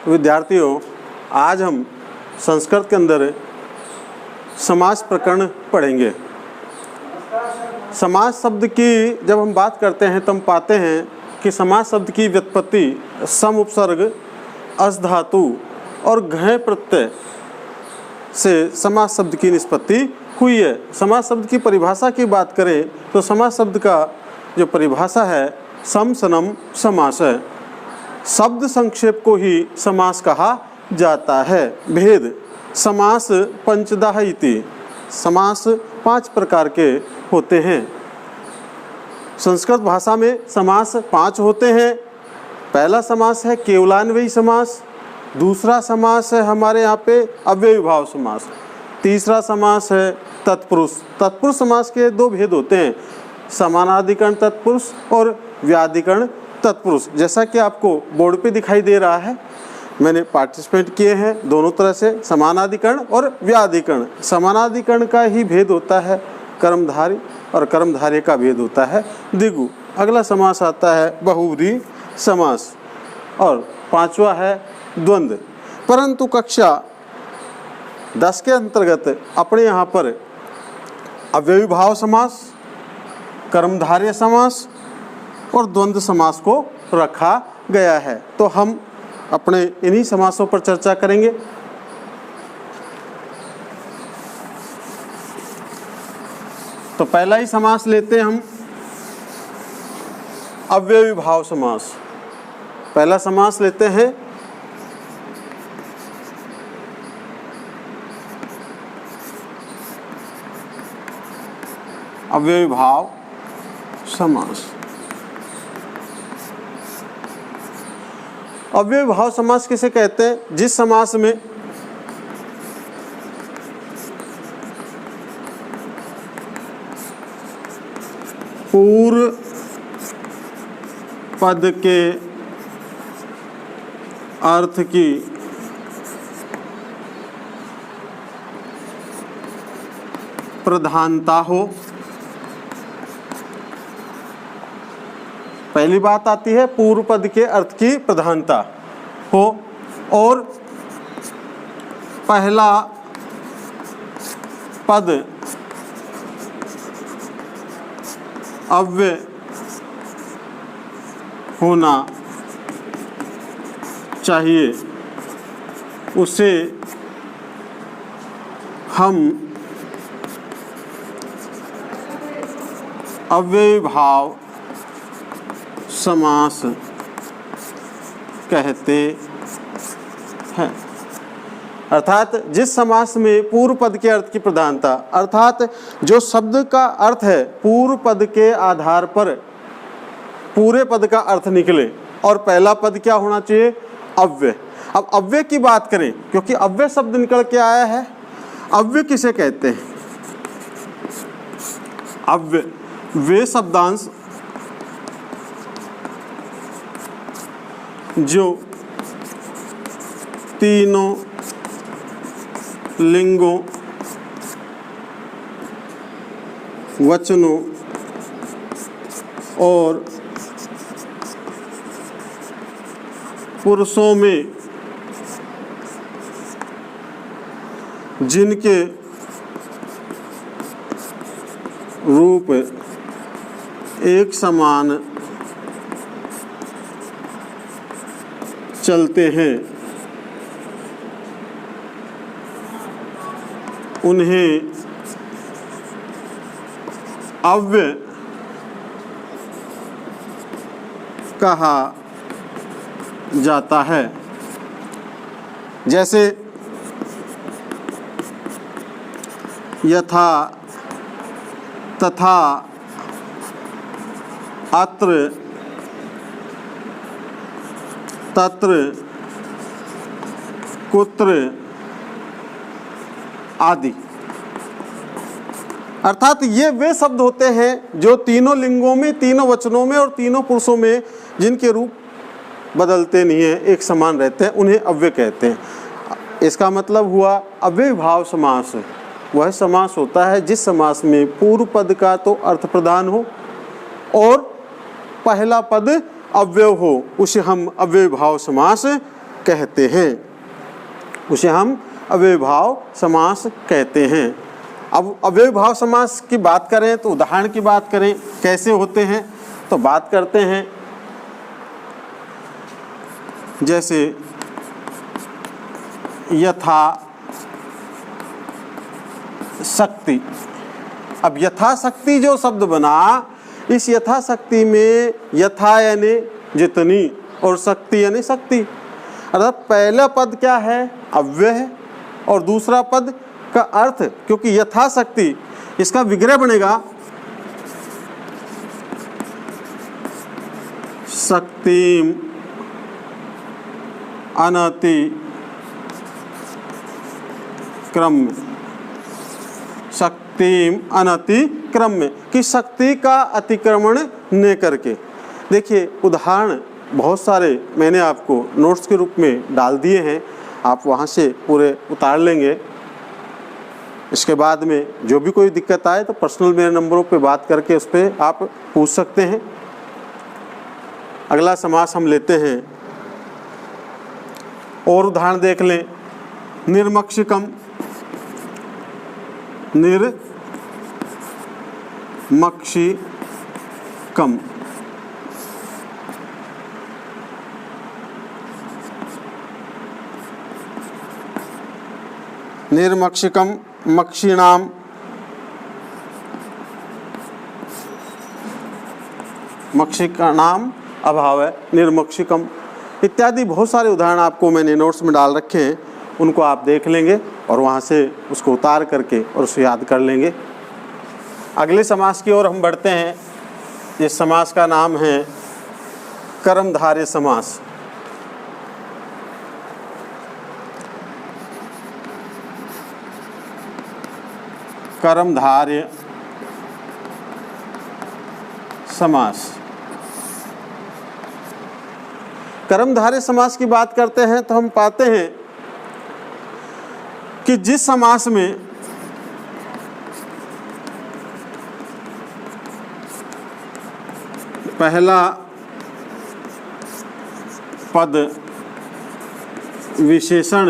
विद्यार्थियों, आज हम संस्कृत के अंदर समास प्रकरण पढ़ेंगे। समास शब्द की जब हम बात करते हैं तो हम पाते हैं कि समास शब्द की व्युत्पत्ति सम उपसर्ग, अस धातु और घय प्रत्यय से समास शब्द की निष्पत्ति हुई है। समास शब्द की परिभाषा की बात करें तो समास शब्द का जो परिभाषा है सम सनम समास है। शब्द संक्षेप को ही समास कहा जाता है। भेद समास पंचदाह इति, समास 5 प्रकार के होते हैं। संस्कृत भाषा में समास 5 होते हैं। पहला समास है केवलान्वयी समास, दूसरा समास है हमारे यहाँ पे अव्ययी भाव समास, तीसरा समास है तत्पुरुष। तत्पुरुष समास के 2 भेद होते हैं, समानाधिकरण तत्पुरुष और व्याधिकरण तत्पुरुष। जैसा कि आपको बोर्ड पे दिखाई दे रहा है, मैंने पार्टिसिपेट किए हैं दोनों तरह से, समानाधिकरण और व्याधिकरण। समानाधिकरण का ही भेद होता है कर्मधारी और कर्मधारय का भेद होता है द्विगु। अगला समास आता है बहुव्रीहि समास और 5वां है द्वंद्व। परंतु कक्षा 10 के अंतर्गत अपने यहाँ पर अव्ययी भाव समास, कर्मधारय समास और द्वंद्व समास को रखा गया है। तो हम अपने इन्हीं समासों पर चर्चा करेंगे। तो पहला ही समास लेते हैं हम, अव्ययी भाव समास। पहला समास लेते हैं अव्ययी भाव समास। अव्ययी भाव समास किसे कहते हैं? जिस समास में पूर्व पद के अर्थ की प्रधानता हो। पहली बात आती है पूर्व पद के अर्थ की प्रधानता हो और पहला पद अव्यय होना चाहिए, उसे हम अव्ययी भाव समास कहते हैं। अर्थात जिस समास में पूर्व पद के अर्थ की प्रधानता, अर्थात जो शब्द का अर्थ है पूर्व पद के आधार पर पूरे पद का अर्थ निकले और पहला पद क्या होना चाहिए? अव्यय। अब अव्यय की बात करें, क्योंकि अव्यय शब्द निकल के आया है। अव्यय किसे कहते हैं? अव्यय वे शब्दांश जो तीनों लिंगों, वचनों और पुरुषों में जिनके रूप एक समान चलते हैं, उन्हें अव्यय कहा जाता है। जैसे यथा, तथा, अत्र, तत्र, कुत्र आदि। अर्थात ये वे शब्द होते हैं जो तीनों लिंगों में, तीनों वचनों में और तीनों पुरुषों में जिनके रूप बदलते नहीं हैं, एक समान रहते हैं, उन्हें अव्यय कहते हैं। इसका मतलब हुआ अव्ययी भाव समास वह समास होता है जिस समास में पूर्व पद का तो अर्थ प्रधान हो और पहला पद अव्यय हो, उसे हम अव्ययी भाव समास कहते हैं, उसे हम अव्ययभाव समास कहते हैं। अब अव्ययभाव समास की बात करें तो उदाहरण की बात करें कैसे होते हैं, तो बात करते हैं जैसे यथा शक्ति। अब यथाशक्ति जो शब्द बना, इस यथाशक्ति में यथा यानी जितनी और शक्ति यानी शक्ति, अर्थात पहला पद क्या है, अव्यय है, और दूसरा पद का अर्थ, क्योंकि यथाशक्ति इसका विग्रह बनेगा शक्तिम अनति क्रम में, शक्तिम अनति क्रम में, कि शक्ति का अतिक्रमण न करके। देखिए उदाहरण बहुत सारे मैंने आपको नोट्स के रूप में डाल दिए हैं, आप वहाँ से पूरे उतार लेंगे। इसके बाद में जो भी कोई दिक्कत आए तो पर्सनल मेरे नंबरों पे बात करके उस पर आप पूछ सकते हैं। अगला समास हम लेते हैं और उदाहरण देख लें। निर्मक्षिकम, निर्मक्षिकम, निर्मक्षिकम मक्षिणाम, मक्षिकाणाम अभाव है, निर्मक्षिकम इत्यादि बहुत सारे उदाहरण आपको मैंने नोट्स में डाल रखे हैं, उनको आप देख लेंगे और वहाँ से उसको उतार करके और उसे याद कर लेंगे। अगले समास की ओर हम बढ़ते हैं। इस समास का नाम है कर्मधारय समास। कर्मधारय समास। कर्मधारय समास की बात करते हैं तो हम पाते हैं कि जिस समास में पहला पद विशेषण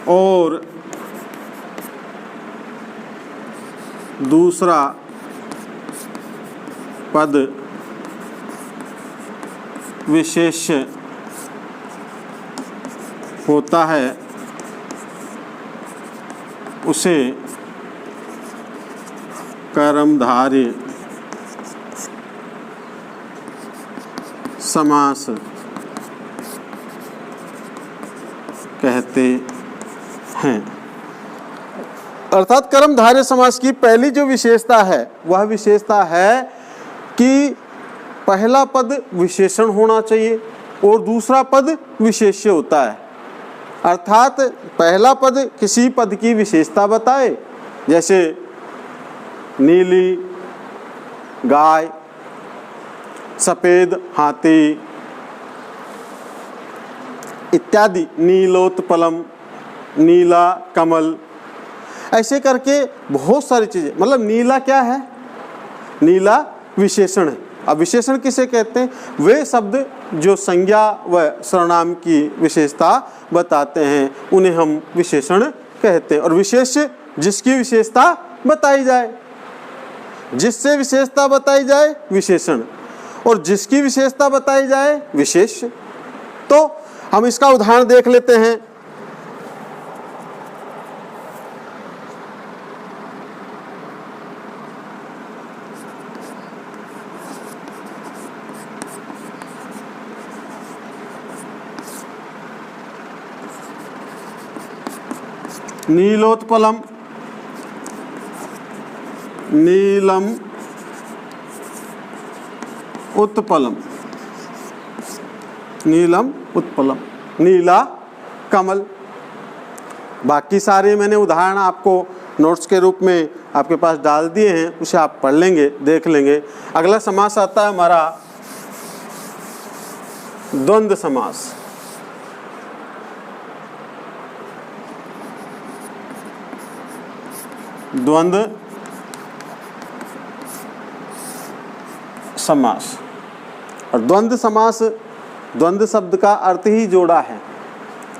और दूसरा पद विशेष्य होता है, उसे कर्मधारय समास कहते हैं। अर्थात कर्मधारय समास की पहली जो विशेषता है वह विशेषता है कि पहला पद विशेषण होना चाहिए और दूसरा पद विशेष्य होता है। अर्थात पहला पद किसी पद की विशेषता बताए, जैसे नीली गाय, सफ़ेद हाथी इत्यादि, नीलोत्पलम, नीला कमल, ऐसे करके बहुत सारी चीज़ें। मतलब नीला क्या है, नीला विशेषण है। अब विशेषण किसे कहते हैं, वे शब्द जो संज्ञा व सर्वनाम की विशेषता बताते हैं उन्हें हम विशेषण कहते हैं। और विशेष्य जिसकी विशेषता बताई जाए, जिससे विशेषता बताई जाए विशेषण, और जिसकी विशेषता बताई जाए विशेष्य। तो हम इसका उदाहरण देख लेते हैं। नीलोत्पलम, नीलम उत्पलम, नीलम उत्पलम, नीला कमल। बाकी सारे मैंने उदाहरण आपको नोट्स के रूप में आपके पास डाल दिए हैं, उसे आप पढ़ लेंगे, देख लेंगे। अगला समास आता है हमारा द्वंद्व समास। द्वंद्व समास। और द्वंद्व समास द्वंद्व शब्द का अर्थ ही जोड़ा है,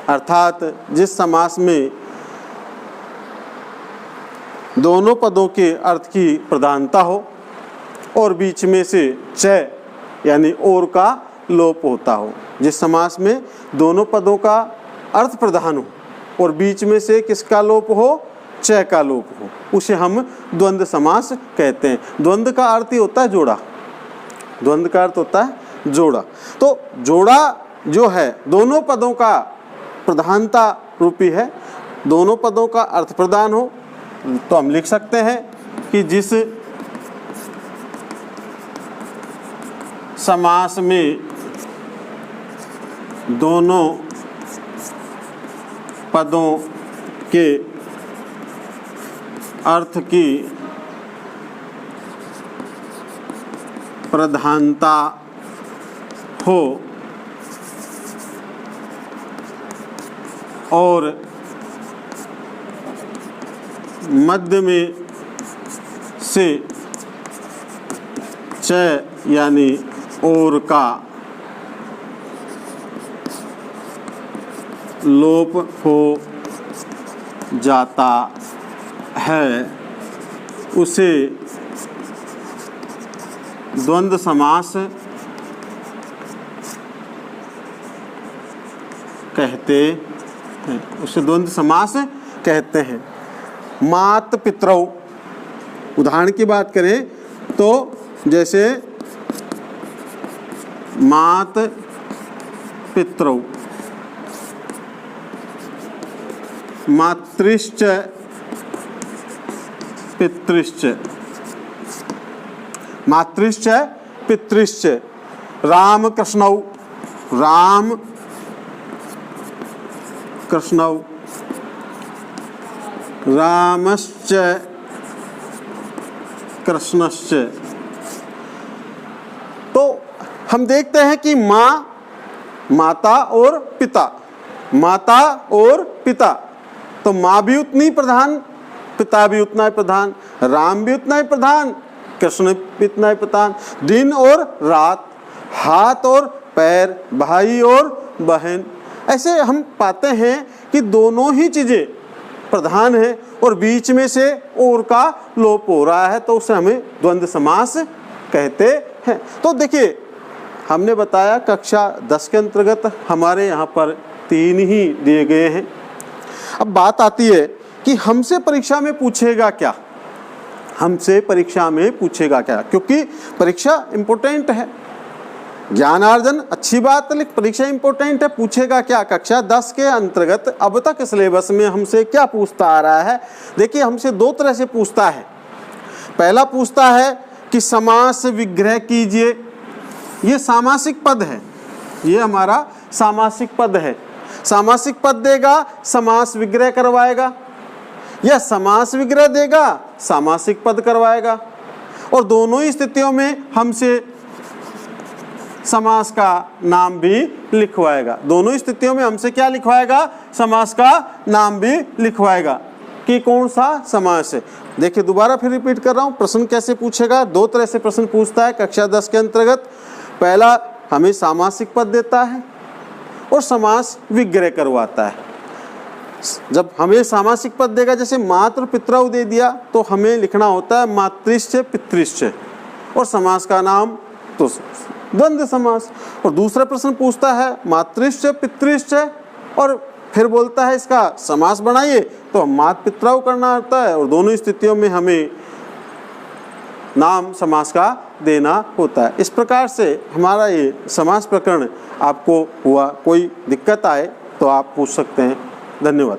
अर्थात जिस समास में दोनों पदों के अर्थ की प्रधानता हो और बीच में से च यानी और का लोप होता हो। जिस समास में दोनों पदों का अर्थ प्रधान हो और बीच में से किसका लोप हो, च का लोप हो, उसे हम द्वंद्व समास कहते हैं। द्वंद्व का अर्थ ही होता है जोड़ा, द्वंद्व का अर्थ होता है जोड़ा। तो जोड़ा जो है दोनों पदों का प्रधानता रूपी है, दोनों पदों का अर्थ प्रदान हो, तो हम लिख सकते हैं कि जिस समास में दोनों पदों के अर्थ की प्रधानता हो और मध्य में से च यानी और का लोप हो जाता है, उसे द्वंद्व समास कहते हैं, उसे द्वंद्व समास कहते हैं। मात पितरौ, उदाहरण की बात करें तो जैसे मात पितरौ, मातृश्च पितृश्च, मातृश्च पितृश्च, राम कृष्णौ, राम कृष्णौ, रामश्च कृष्णश्च। तो हम देखते हैं कि माँ, माता और पिता, माता और पिता, तो माँ भी उतनी प्रधान, पिता भी उतना ही प्रधान, राम भी उतना ही प्रधान, कृष्ण भी उतना ही प्रधान। दिन और रात, हाथ और पैर, भाई और बहन, ऐसे हम पाते हैं कि दोनों ही चीज़ें प्रधान है और बीच में से और का लोप हो रहा है, तो उसे हमें द्वंद्व समास कहते हैं। तो देखिए हमने बताया कक्षा 10 के अंतर्गत हमारे यहाँ पर 3 ही दिए गए हैं। अब बात आती है कि हमसे परीक्षा में पूछेगा क्या, हमसे परीक्षा में पूछेगा क्या, क्योंकि परीक्षा इम्पोर्टेंट है, ज्ञानार्जन अच्छी बात है, लेकिन परीक्षा इंपॉर्टेंट है। पूछेगा क्या, कक्षा 10 के अंतर्गत अब तक सिलेबस में हमसे क्या पूछता आ रहा है। देखिए हमसे 2 तरह से पूछता है। पहला पूछता है कि समास विग्रह कीजिए, ये सामासिक पद है, ये हमारा सामासिक पद है, सामासिक पद देगा, समास विग्रह करवाएगा, या समास विग्रह देगा, सामासिक पद करवाएगा। और दोनों ही स्थितियों में हमसे समास का नाम भी लिखवाएगा, दोनों स्थितियों में हमसे क्या लिखवाएगा, समास का नाम भी लिखवाएगा कि कौन सा समास है। देखिए दोबारा फिर रिपीट कर रहा हूँ, प्रश्न कैसे पूछेगा। 2 तरह से प्रश्न पूछता है कक्षा 10 के अंतर्गत। पहला हमें सामासिक पद देता है और समास विग्रह करवाता है। जब हमें सामासिक पद देगा, जैसे मातृ पितरौ दे दिया, तो हमें लिखना होता है मातृश्च पितृश्च और समास का नाम तो द्वंद्व समास। और दूसरा प्रश्न पूछता है मातृश्च पितृश्च और फिर बोलता है इसका समास बनाइए, तो मात पितरौ करना होता है और दोनों स्थितियों में हमें नाम समास का देना होता है। इस प्रकार से हमारा ये समास प्रकरण आपको हुआ। कोई दिक्कत आए तो आप पूछ सकते हैं। धन्यवाद।